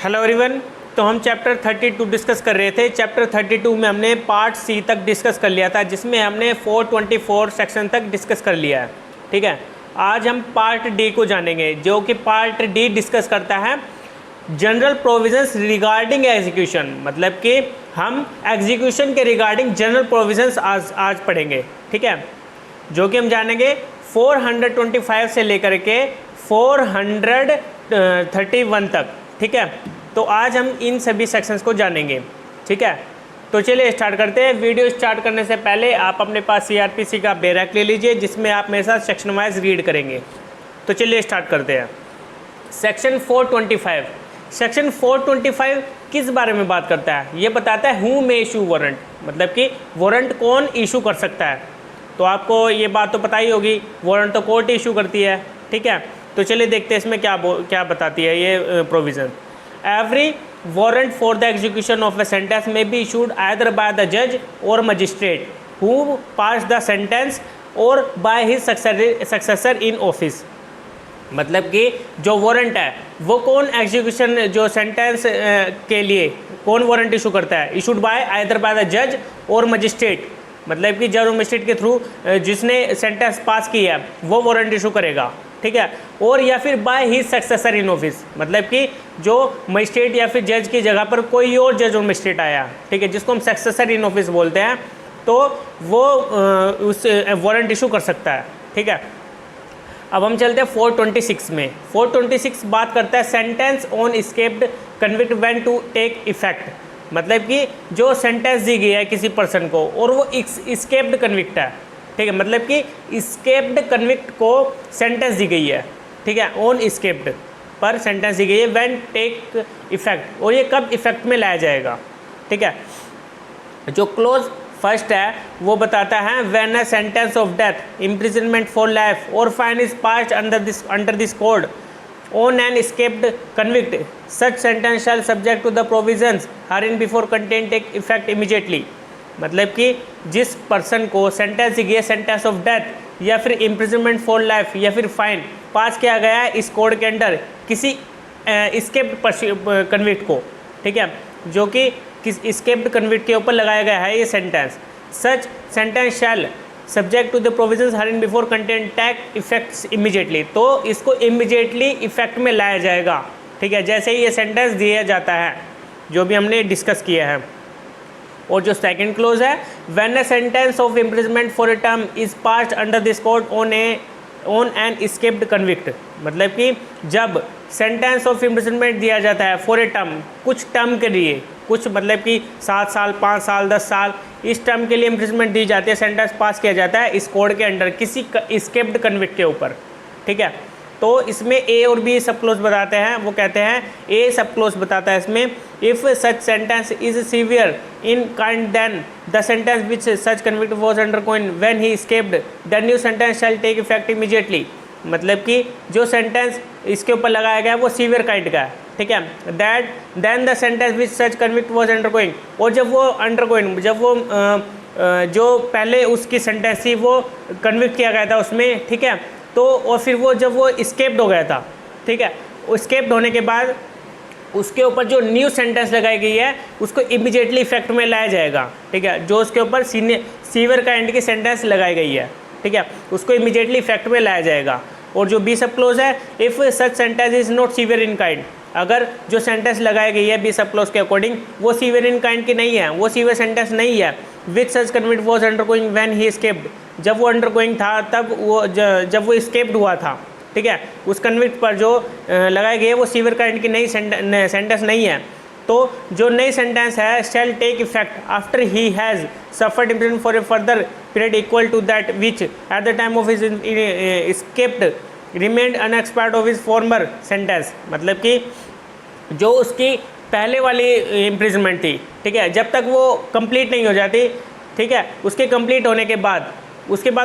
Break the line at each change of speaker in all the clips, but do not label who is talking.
Hello everyone. तो हम chapter 32 discuss कर रहे थे। चैप्टर 32 में हमने पार्ट सी तक डिस्कस कर लिया था, जिसमें हमने 424 सेक्शन तक डिस्कस कर लिया है। ठीक है, आज हम पार्ट डी को जानेंगे, जो कि पार्ट डी डिस्कस करता है जनरल प्रोविजंस रिगार्डिंग एग्जीक्यूशन। मतलब कि हम एग्जीक्यूशन के रिगार्डिंग जनरल प्रोविजंस आज पढ़ेंगे। ठीक है, जो कि हम जानेंगे 425 से लेकर के 431 तक। ठीक है, तो आज हम इन सभी सेक्शंस को जानेंगे। ठीक है, तो चलिए स्टार्ट करते हैं। वीडियो स्टार्ट करने से पहले आप अपने पास CRPC का बैरक ले लीजिए, जिसमें आप मेरे साथ सेक्शन वाइज रीड करेंगे। तो चलिए स्टार्ट करते हैं। सेक्शन 425। सेक्शन 425 किस बारे में बात करता है? ये बताता है हु मे इशू वारंट, मतलब कि वारंट कौन इशू कर सकता है। तो आपको ये बात तो पता ही होगी, वारंट तो कोर्ट इशू करती है। ठीक है, तो चलिए देखते हैं इसमें क्या बताती है ये provision. Every warrant for the execution of a sentence may be issued either by the जज or magistrate who passed the sentence or by his successor in office. मतलब कि जो वारंट है वो कौन एग्जीक्यूशन जो सेंटेंस के लिए कौन वारंट इशू करता है? Issued by either by the जज और मजिस्ट्रेट, मतलब कि जज और मजिस्ट्रेट के थ्रू जिसने सेंटेंस पास किया है वो वारंट इशू करेगा। ठीक है, और या फिर by he successor in office, मतलब कि जो मजिस्ट्रेट या फिर जज की जगह पर कोई और जज और मजिस्ट्रेट आया, ठीक है, जिसको हम सक्सेसर इन ऑफिस बोलते हैं, तो वो उस वारंट इशू कर सकता है। ठीक है, अब हम चलते हैं 426 में। 426 बात करता है sentence on escaped convict when to take effect. मतलब कि जो सेंटेंस दी गई है किसी पर्सन को और वो एस्केप्ड कन्विक्ट है। ठीक है, मतलब कि एस्केप्ड कन्विक्ट को सेंटेंस दी गई है। ठीक है, ऑन एस्केप्ड पर सेंटेंस दी गई है व्हेन टेक इफेक्ट, और ये कब इफेक्ट में लाया जाएगा। ठीक है, जो क्लोज फर्स्ट है वो बताता है when a sentence of death, imprisonment for life or fine is passed under this code on an escaped convict, such sentence shall subject to the provisions herein before contained take effect immediately। मतलब कि जिस person को sentence दी गई है sentence of death या फिर imprisonment for life या फिर फाइन पास किया गया है इस कोड के अंडर किसी एस्केप्ड कन्विक्ट को, ठीक है, जो कि किस एस्केप्ड कन्विक्ट के ऊपर लगाया गया है ये sentence, such sentence shall subject to the provisions hereinbefore content take effects immediately. तो इसको इमीडिएटली इफेक्ट में लाया जाएगा। ठीक है, जैसे ही ये सेंटेंस दिया जाता है, जो भी हमने डिस्कस किया है। और जो सेकंड क्लोज है, when a sentence of imprisonment for a term is passed under this code on an escaped convict, मतलब कि जब सेंटेंस ऑफ इम्प्रिजनमेंट दिया जाता है फॉर ए टर्म, कुछ टर्म के लिए, कुछ मतलब कि 7 साल 5 साल 10 साल, इस टर्म के लिए इम्प्रिजनमेंट दी जाती है, सेंटेंस पास किया जाता है इस कोड के अंडर किसी एस्केप्ड कन्विक्ट के ऊपर। ठीक है, तो इसमें ए और बी सब क्लोज बताते हैं। वो कहते हैं ए सब क्लोज बताता है इसमें, if such sentence is severe in kind then the sentence which such convict was undergoing when he escaped the new sentence shall take effect immediately. मतलब कि जो सेंटेंस इसके ऊपर लगाया गया है वो सीवियर काइंड का है। ठीक है, that then the sentence which such convict was undergoing, और जब वो अंडरगोइंग, जब वो जो पहले उसकी सेंटेंस थी वो कन्विक्ट किया गया था उसमें, ठीक है, तो और फिर वो जब वो एस्केप्ड हो गया था, ठीक है, एस्केप्ड होने के बाद उसके ऊपर जो न्यू सेंटेंस लगाई गई है उसको इमीडिएटली इफेक्ट में लाया जाएगा। ठीक है, जो उसके ऊपर सीवियर काइंड की सेंटेंस लगाई गई है, ठीक है, उसको इमीडिएटली इफेक्ट में लाया जाएगा। और जो बी सब क्लोज है, if such sentence is not severe in kind, अगर जो सेंटेंस लगाई गई है बी सब क्लोज के अकॉर्डिंग वो सीवियर इन काइंड की नहीं है, वो सीवियर सेंटेंस नहीं है, which such convict was undergoing when he escaped, जब वो अंडरगोइंग था तब वो जब वो एस्केप्ड हुआ था, ठीक है, उस कन्विक्ट पर जो लगाई गई है वो सीवियर काइंड की नई सेंटेंस नहीं है। तो जो नई सेंटेंस है shall take effect after he has suffered imprisonment for a further period equal to that which at the time of his escaped remained unexpired of his former sentence. मतलब कि जो उसकी पहले वाली इम्प्रिजनमेंट थी, ठीक है, जब तक वो कंप्लीट नहीं हो जाती, ठीक है, उसके कंप्लीट होने के बाद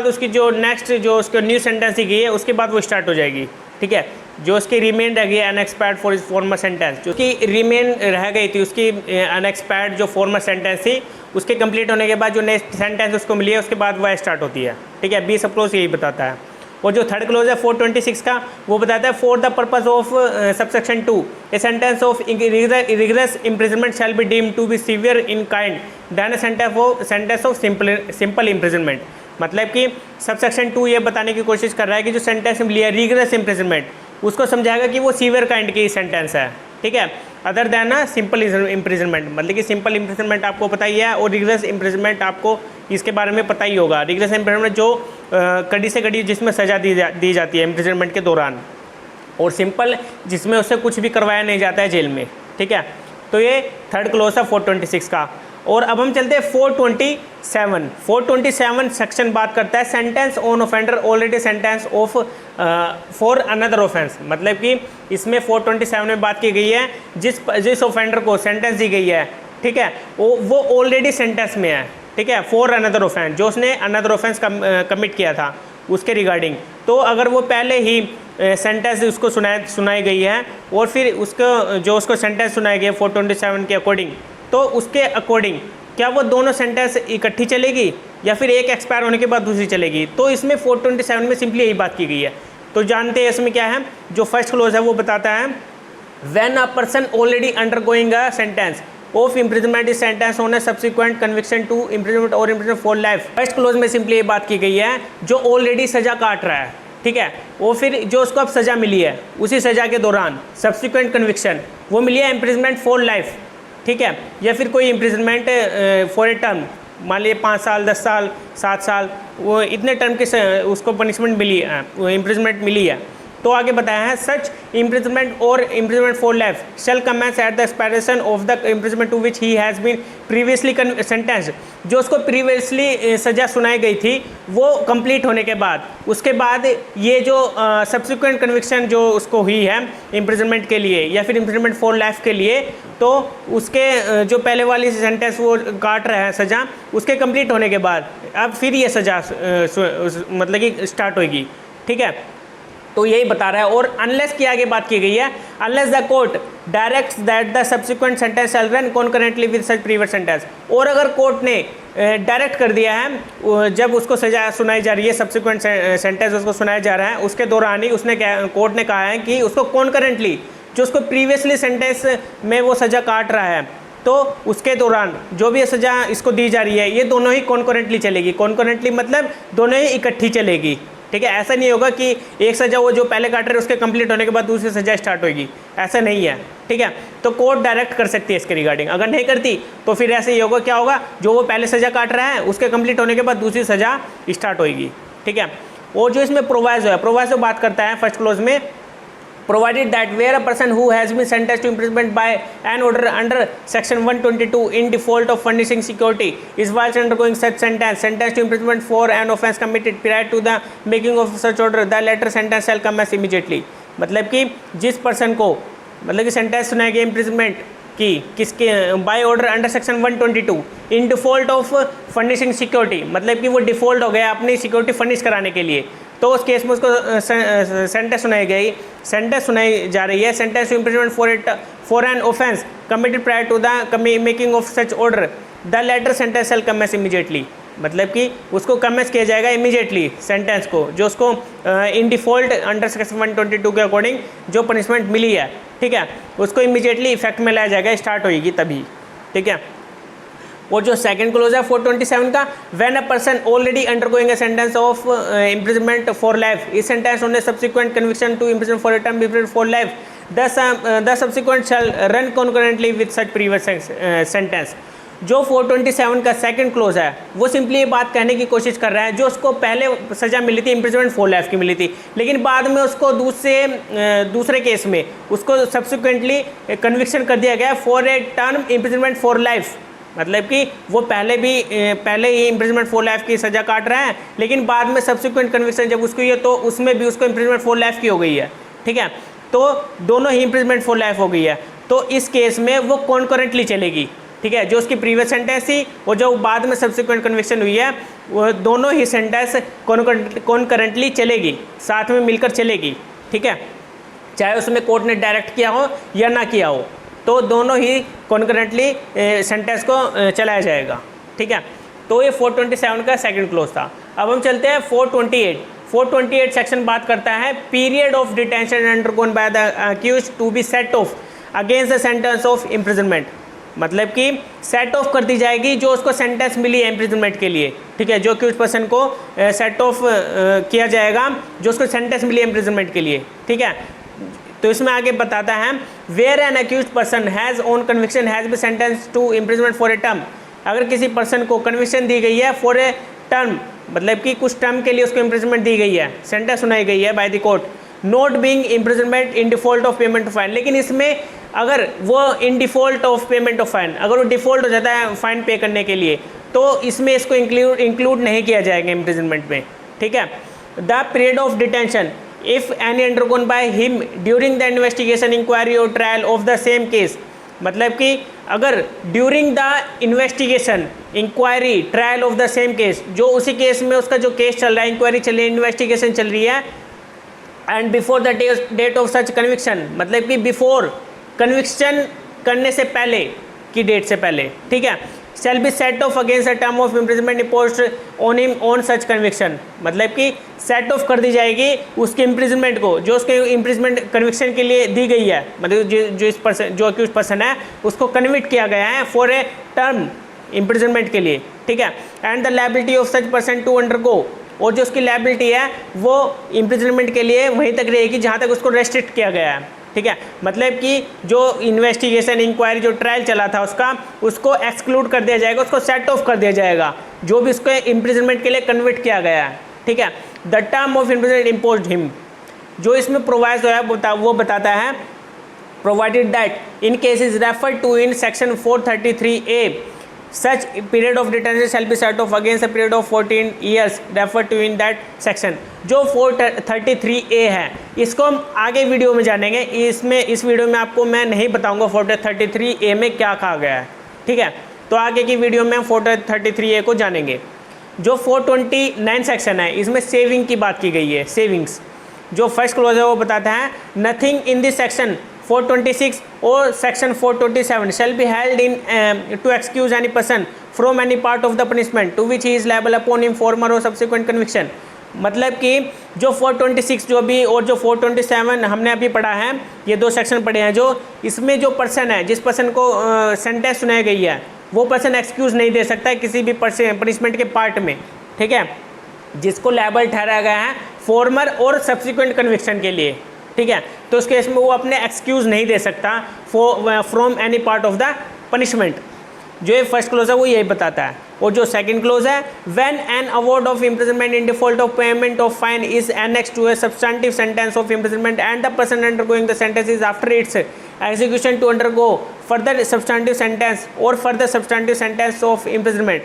उसकी जो नेक्स्ट जो उसको न्यू सेंटेंस दी गई है उसके बाद वो स्टार्ट हो जाएगी। ठीक है, जो उसकी रिमेन रह गई unexpired for is farmer sentence, जो कि रिमेन रह गई थी उसकी अनएक्सपायर्ड जो फॉर्मर सेंटेंस थी, उसके कंप्लीट होने के बाद जो नेक्स्ट सेंटेंस उसको मिली है उसके बाद वह स्टार्ट होती है। ठीक है, बी सब क्लोज यही बताता है। और जो थर्ड क्लोज है 426 का वो बताता है for the purpose of subsection 2 a sentence of rigorous imprisonment shall be deemed to be severe in kind then sentence of simple imprisonment. मतलब कि सबसेक्शन 2 ये बताने की कोशिश कर रहा है कि जो सेंटेंस लिया रिगरस इम्प्रिजनमेंट उसको समझाएगा कि वो सीवियर काइंड की सेंटेंस है, ठीक है, अदर देन ना सिंपल इम्प्रिजनमेंट। मतलब कि सिंपल इम्प्रिजनमेंट आपको पता ही है और रिगरस इम्प्रिजनमेंट आपको इसके बारे में पता ही होगा। रिगरस इम्प्रिजनमेंट जो कड़ी से कड़ी जिसमें सज़ा दी जाती है इम्प्रिजनमेंट के दौरान, और सिंपल जिसमें उससे कुछ भी करवाया नहीं जाता है जेल में, ठीक है। तो ये थर्ड क्लोज है 426 का। और अब हम चलते हैं 427 सेक्शन बात करता है sentence on offender already sentence of for another offence. मतलब कि इसमें 427 में बात की गई है जिस ऑफेंडर को सेंटेंस दी गई है, ठीक है, वो ऑलरेडी सेंटेंस में है, ठीक है, फॉर अनदर ऑफेंस, जो उसने अनदर ऑफेंस कमिट किया था उसके रिगार्डिंग। तो अगर वो पहले ही सेंटेंस उसको सुनाई गई है और फिर उसको सेंटेंस सुनाई गई है 427 के अकॉर्डिंग, तो उसके अकॉर्डिंग क्या वो दोनों सेंटेंस इकट्ठी चलेगी या फिर एक एक्सपायर होने के बाद दूसरी चलेगी। तो इसमें 427 में सिंपली यही बात की गई है। तो जानते हैं इसमें क्या है, जो फर्स्ट क्लोज है वो बताता है when a person already undergoing a sentence of imprisonment is sentence on a subsequent conviction to imprisonment और imprisonment for life. First clause में सिंपली ये बात की गई है जो ऑलरेडी सजा काट रहा है, ठीक है, वो फिर जो उसको अब सजा मिली है उसी सजा के दौरान सब्सिक्वेंट कन्विक्शन वो मिली है इम्प्रिजनमेंट फॉर लाइफ, ठीक है, या फिर कोई इम्प्रिजनमेंट फॉर ए टर्म, मान लीजिए 5 साल 10 साल 7 साल, वो इतने टर्म के उसको पनिशमेंट मिली है, इम्प्रिजनमेंट मिली है। तो आगे बताया है सच इम्प्रिजनमेंट और imprisonment for life shall commence at the expiration of the imprisonment to which he has been previously sentence. जो उसको प्रीवियसली सजा सुनाई गई थी वो कंप्लीट होने के बाद, उसके बाद ये जो सब्सिक्वेंट कन्विक्शन जो उसको हुई है इम्प्रिजनमेंट के लिए या फिर इम्प्रिजनमेंट फॉर लाइफ के लिए, तो उसके जो पहले वाली सेंटेंस वो काट रहा है सजा, उसके कंप्लीट होने के बाद अब फिर ये सजा मतलब कि स्टार्ट होगी, ठीक है। तो यही बता रहा है। और अनलेस की आगे बात की गई है, unless the court directs that the subsequent sentence shall run concurrently with such previous sentence. और अगर कोर्ट ने डायरेक्ट कर दिया है जब उसको सजा सुनाई जा रही है, सब्सिक्वेंट सेंटेंस उसको सुनाया जा रहा है, उसके दौरान ही कोर्ट ने कहा है कि उसको कॉन्करेंटली जो उसको प्रीवियसली सेंटेंस में वो सजा काट रहा है, तो उसके दौरान जो भी सजा इसको दी जा रही है ये दोनों ही कॉन्करेंटली चलेगी। कॉन्करेंटली मतलब दोनों ही इकट्ठी चलेगी, ठीक है। ऐसा नहीं होगा कि एक सजा वो जो पहले काट रहे हैं उसके कंप्लीट होने के बाद दूसरी सजा स्टार्ट होगी, ऐसा नहीं है, ठीक है। तो कोर्ट डायरेक्ट कर सकती है इसके रिगार्डिंग। अगर नहीं करती तो फिर ऐसे ही होगा, क्या होगा, जो वो पहले सजा काट रहा है उसके कंप्लीट होने के बाद दूसरी सजा स्टार्ट होगी, ठीक है। और जो इसमें प्रोवाइजो है, प्रोवाइजो बात करता है फर्स्ट क्लोज में, provided that where a person who has been sentenced to imprisonment by an order under section 122 in default of furnishing security is whilst undergoing such sentenced to imprisonment for an offence committed prior to the making of such order, the latter sentence shall commence immediately। मतलब कि जिस person को मतलब कि sentence सुनाई गई imprisonment की किसके by order under section 122 in default of furnishing security, मतलब कि वो डिफॉल्ट हो गया अपनी सिक्योरिटी फर्निश कराने के लिए, तो उस केस में उसको सेंटेंस सुनाई जा रही है, sentence to imprisonment for an offence committed prior to the making of such order, the latter sentence shall commence immediately. मतलब कि उसको कमेंस किया जाएगा इमीडिएटली सेंटेंस को, जो उसको इन डिफॉल्ट अंडर सेक्शन 122 के अकॉर्डिंग जो पनिशमेंट मिली है, ठीक है, उसको इमीडिएटली इफेक्ट में लाया जाएगा, स्टार्ट होगी तभी, ठीक है। और जो सेकंड क्लोज है 427 का, when a person already undergoing a sentence of imprisonment for life is sentence on a subsequent conviction to imprisonment for a term imprisonment for life, the subsequent shall run concurrently with such previous sentence. जो 427 का second clause है वो simply ये बात कहने की कोशिश कर रहा है, जो उसको पहले सज़ा मिली थी इम्प्रिजनमेंट फॉर लाइफ की मिली थी, लेकिन बाद में उसको दूसरे केस में उसको सब्सिक्वेंटली कन्विक्शन कर दिया गया for a term imprisonment for life. मतलब कि वो पहले ही इम्प्रिजनमेंट फॉर लाइफ की सज़ा काट रहा है, लेकिन बाद में सब्सिक्वेंट कन्विक्शन जब उसको हुई है तो उसमें भी उसको इम्प्रिजनमेंट फॉर लाइफ की हो गई है, ठीक है। तो दोनों ही इम्प्रिजनमेंट फॉर लाइफ हो गई है, तो इस केस में वो कॉन्करेंटली चलेगी, ठीक है। जो उसकी प्रीवियस सेंटेंस थी और जो बाद में सब्सिक्वेंट कन्विक्शन हुई है वो दोनों ही सेंटेंस कॉन्करेंटली चलेगी, साथ में मिलकर चलेगी, ठीक है, चाहे उसमें कोर्ट ने डायरेक्ट किया हो या ना किया हो, तो दोनों ही कॉन्करेंटली सेंटेंस को चलाया जाएगा, ठीक है। तो ये 427 का सेकंड क्लोज था। अब हम चलते हैं 428। 428 सेक्शन बात करता है period of detention undergone by the accused to be set off against the sentence of imprisonment, मतलब कि सेट ऑफ कर दी जाएगी जो उसको सेंटेंस मिली है इम्प्रिजनमेंट के लिए, ठीक है, जो अक्यूज पर्सन को सेट ऑफ किया जाएगा जो उसको सेंटेंस मिली है इम्प्रिजनमेंट के लिए, ठीक है। तो इसमें आगे बताता है where an accuse person has on conviction has be sentence to imprisonment for a term, अगर किसी पर्सन को कन्विक्शन दी गई है फॉर ए टर्म, मतलब कि कुछ टर्म के लिए उसको इम्प्रिजनमेंट दी गई है, सेंटेंस सुनाई गई है by the court, not being imprisonment in default of payment of fine, लेकिन इसमें अगर वो इन default of payment of fine, अगर वो डिफॉल्ट हो जाता है फाइन पे करने के लिए, तो इसमें इसको इंक्लूड नहीं किया जाएगा इम्प्रिजनमेंट में, ठीक है। The period of detention if any undergone by him during the investigation inquiry or trial of the same case, मतलब कि अगर during the investigation inquiry trial of the same case, जो उसी केस में उसका जो केस चल रहा है, इंक्वायरी चल रही है, इन्वेस्टिगेशन चल रही है, and before the date of such conviction, मतलब कि बिफोर कन्विक्शन करने से पहले की डेट से पहले, ठीक है, shall be set off against a term of imprisonment imposed on him on such conviction, मतलब कि सेट ऑफ कर दी जाएगी उसके इम्प्रिजनमेंट को जो उसके इम्प्रिजनमेंट कन्विक्शन के लिए दी गई है, मतलब जो इस पर्सन जो अक्यूज पर्सन है उसको कन्विक्ट किया गया है फॉर ए टर्म इम्प्रिजनमेंट के लिए, ठीक है। And the liability of such person to undergo, और जो उसकी लायबिलिटी है वो इम्प्रिजनमेंट के लिए वहीं तक रहेगी जहाँ तक उसको रेस्ट्रिक्ट किया गया है, ठीक है, मतलब कि जो इन्वेस्टिगेशन इंक्वायरी जो ट्रायल चला था उसको एक्सक्लूड कर दिया जाएगा, उसको सेट ऑफ कर दिया जाएगा जो भी उसको इम्प्रिजनमेंट के लिए कन्विक्ट किया गया है, ठीक है। The term of imprisonment imposed him, जो इसमें प्रोवाइड है वो बताता है provided that in cases referred to in section 433A such period of detention shall be set off against a period of 14 years referred to in that section, जो 433A है इसको हम आगे वीडियो में जानेंगे, इसमें इस वीडियो में आपको मैं नहीं बताऊंगा 433A में क्या कहा गया है, ठीक है, तो आगे की वीडियो में हम 433A को जानेंगे। जो 429 सेक्शन है इसमें सेविंग की बात की गई है, सेविंग्स, जो फर्स्ट क्लॉज है वो बताता है नथिंग इन दिस सेक्शन 426 और section 427 shall be held in to excuse any person from any part of the punishment to which he is liable upon him former or subsequent conviction, मतलब कि जो 426 जो भी और जो 427 हमने अभी पढ़ा है, ये दो सेक्शन पढ़े हैं, जो इसमें जो पर्सन है जिस पर्सन को सेंटेंस सुनाई गई है वो पर्सन एक्सक्यूज़ नहीं दे सकता है किसी भी पनिशमेंट के पार्ट में, ठीक है, जिसको लायबल ठहराया गया है फॉर्मर और सब्सिक्वेंट कन्विक्शन के लिए, ठीक है, तो उस केस में वो अपने एक्सक्यूज़ नहीं दे सकता from any part of the punishment. जो ये फर्स्ट क्लोज है वो यही बताता है। और जो सेकंड क्लोज है, when an award of imprisonment in default of payment of fine is annex to a substantive sentence of imprisonment and the person undergoing the sentence is after its execution to undergo further substantive sentence or further substantive sentence of imprisonment,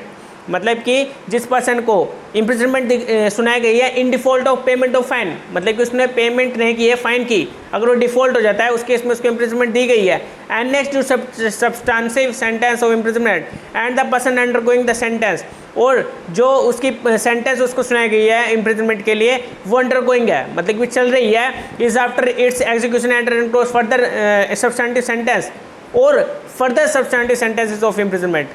मतलब कि जिस person को imprisonment सुनाई गई है in default of payment of fine, मतलब कि उसने पेमेंट नहीं की है फाइन की, अगर वो डिफॉल्ट हो जाता है उस केस में उसको इम्प्रिजनमेंट दी गई है, and next to substantive sentence of imprisonment and the person undergoing the sentence, और जो उसकी सेंटेंस उसको सुनाई गई है इम्प्रिजनमेंट के लिए वो अंडरगोइंग है, मतलब कि चल रही है, is after its execution and further substantive sentence or further substantive sentences of imprisonment,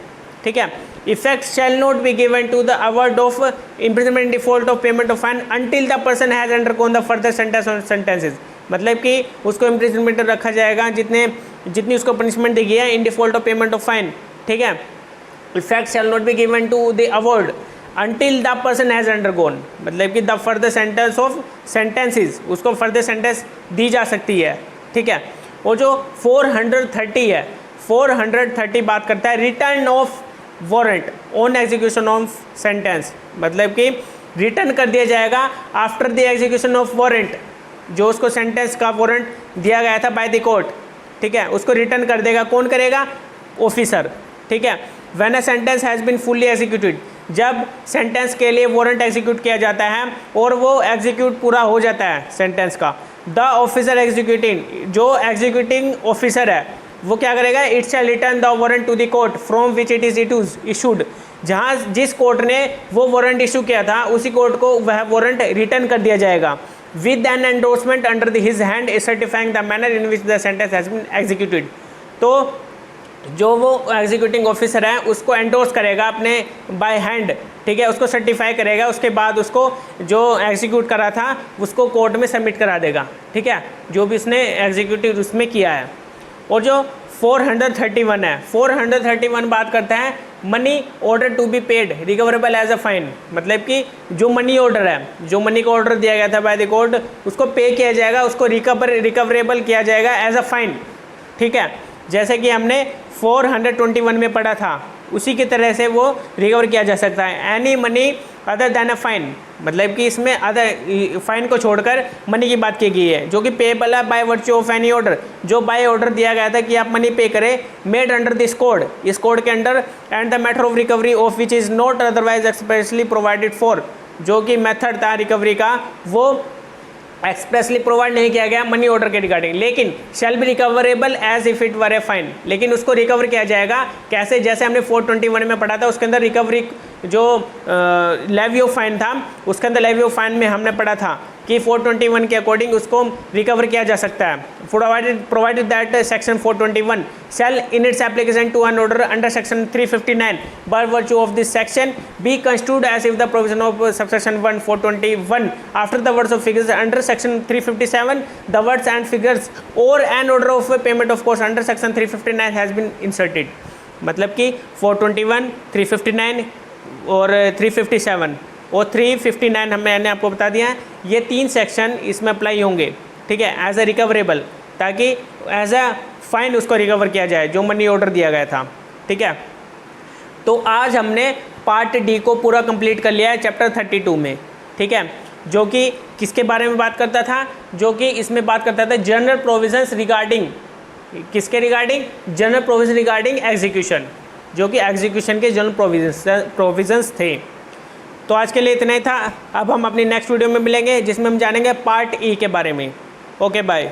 ठीक है। Effect shall not be given to the award of imprisonment default of payment of fine until the person has undergone the further sentence or sentences, मतलब कि उसको imprisonment रखा जाएगा जितनी उसको punishment दी गई है in default of payment of fine, ठीक है। Effect shall not be given to the award until the person has undergone, मतलब कि the further sentence of sentences, उसको फर्दर सेंटेंस दी जा सकती है, ठीक है। और जो 430 है, 430 बात करता है return of warrant on execution of sentence, मतलब कि रिटर्न कर दिया जाएगा after the execution of warrant, जो उसको सेंटेंस का वारंट दिया गया था बाय द कोर्ट, ठीक है, उसको रिटर्न कर देगा, कौन करेगा, ऑफिसर, ठीक है। When a sentence has been fully executed, जब सेंटेंस के लिए वारंट एग्जीक्यूट किया जाता है और वो एग्जीक्यूट पूरा हो जाता है सेंटेंस का, द ऑफिसर एग्जीक्यूटिंग, जो एग्जीक्यूटिंग ऑफिसर है वो क्या करेगा, it shall return the warrant to the court from which it is issued, जहाँ जिस कोर्ट ने वो वारंट इशू किया था उसी कोर्ट को वह वारंट रिटर्न कर दिया जाएगा, with an endorsement under his hand certifying the manner in which the sentence has been executed. तो जो वो एग्जीक्यूटिंग ऑफिसर है उसको एंडोर्स करेगा अपने बाय हैंड, ठीक है, उसको सर्टिफाई करेगा, उसके बाद उसको जो एग्जीक्यूट करा था उसको कोर्ट में सबमिट करा देगा, ठीक है, जो भी उसने एग्जीक्यूटिव उसमें किया है। और जो 431 है, 431 बात करता है money order to be paid recoverable as a fine, मतलब कि जो मनी ऑर्डर है, जो मनी का ऑर्डर दिया गया था बाय द कोर्ट, उसको पे किया जाएगा, उसको रिकवरेबल किया जाएगा एज अ फाइन, ठीक है, जैसे कि हमने 421 में पढ़ा था, उसी की तरह से वो रिकवर किया जा सकता है। एनी मनी अदर दैन अ फाइन, मतलब कि इसमें अदर फाइन को छोड़कर मनी की बात की गई है, जो कि पेबल है bye virtue of any order, जो बाय ऑर्डर दिया गया था कि आप मनी पे करें, मेड अंडर दिस कोड, इस कोड के under, and the matter of recovery of which is not otherwise expressly provided for, जो कि मेथड था रिकवरी का वो एक्सप्रेसली प्रोवाइड नहीं किया गया मनी ऑर्डर के रिगार्डिंग, लेकिन shall be recoverable as if it were a fine, लेकिन उसको रिकवर किया जाएगा कैसे, जैसे हमने 421 में पढ़ा था, उसके अंदर रिकवरी जो लेवी ऑफ फाइन था, उसके अंदर लेवी ऑफ फाइन में हमने पढ़ा था कि 421 के अकॉर्डिंग उसको रिकवर किया जा सकता है, provided that section 421 shall in its application to an order under section 359 by virtue of this section be construed as if the provision of subsection 1 421 after the words of figures under section 357 the words and figures or an order of payment of course under section 359 has been inserted, मतलब कि 421, 359 और 357 और 359 मैंने आपको बता दिया है, ये 3 सेक्शन इसमें अप्लाई होंगे, ठीक है, एज अ रिकवरेबल, ताकि एज अ फाइन उसको रिकवर किया जाए जो मनी ऑर्डर दिया गया था, ठीक है। तो आज हमने पार्ट डी को पूरा कंप्लीट कर लिया है चैप्टर 32 में, ठीक है, जो कि किसके बारे में बात करता था, जो कि इसमें बात करता था जनरल प्रोविजंस रिगार्डिंग, किसके regarding, general provision regarding execution, जो कि एग्जीक्यूशन के जनरल प्रोविजंस थे। तो आज के लिए इतना ही था, अब हम अपनी नेक्स्ट वीडियो में मिलेंगे जिसमें हम जानेंगे पार्ट ई के बारे में। Okay bye.